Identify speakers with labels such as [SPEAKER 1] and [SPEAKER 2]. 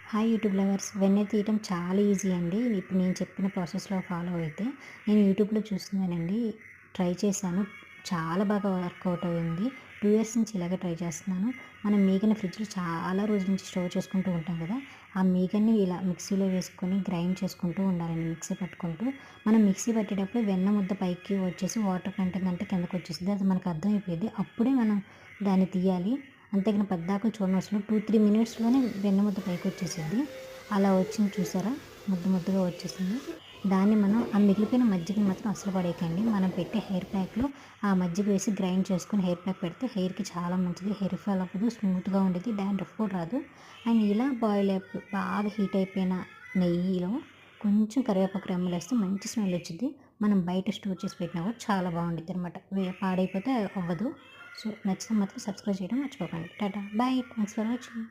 [SPEAKER 1] Hi YouTube lovers. వెన్న తీయటం చాలా ఈజీ అండి. ఇప్పుడు నేను చెప్పిన ప్రాసెస్‌లో ఫాలో అయితే నేను యూట్యూబ్‌లో చూస్తున్నానండి. ట్రై చేశాను. చాలా బాగా వర్కౌట్ అయింది. 2 ఇయర్స్ నుంచి ఇలాగే ట్రై చేస్తున్నాను. మనం మీగని ఫ్రిడ్జ్‌లో చాలా రోజుల నుంచి స్టోర్ చేసుకుంటూ ఉంటాం కదా! ఆ మీగన్ని ఇలా మిక్సీలో వేసుకొని గ్రైండ్ చేసుకుంటూ ఉండాలండి. మిక్సీ పట్టుకుంటూ. మనం మిక్సీ పట్టేటప్పుడు వెన్న ముద్ద పైకి వచ్చేసి వాటర్ కంటెంట్ అంతా కిందకొచ్చేసిద్ది. అది మనకు అర్థమైపోయిద్ది. అప్పుడే మనం దాన్ని తీయాలి. అంతేగాని పద్దాకలు చూడనవసరం 2, 3 మినిట్స్‌లోనే వెన్న ముద్ద పైకొచ్చేసిద్ది. అలా వచ్చింది చూసారా? ముద్ద ముద్దగా వచ్చేసింది. దాన్ని మనం ఆ మిగిలిపోయిన మజ్జిగని మాత్రం అస్సలు పడేయకండి. మనం పెట్టే హెయిర్ ప్యాక్‌లో ఆ మజ్జిగ వేసి గ్రైండ్ చేసుకొని హెయిర్ ప్యాక్ పెడితే హెయిర్‌కి చాలా మంచిది. హెయిర్ ఫాల్ అవ్వదు. స్మూత్‌గా ఉండిద్ది. డాండ్రఫ్ కూడా రాదు. అండ్ ఇలా బాగా హీట్ అయిపోయిన నెయ్యిలో కొంచెం కరివేపాకు రెమ్మలేస్తే మంచి స్మెల్ వచ్చిద్ది. మనం బయట స్టోర్ చేసి పెట్టినా కూడా చాలా బావుండిద్దనమాట. పాడైపోతే అవ్వదు. సో, నచ్చితే మాత్రం సబ్స్క్రైబ్ చేయడం మర్చిపోకండి. Tata! Bye. Thanks for watching.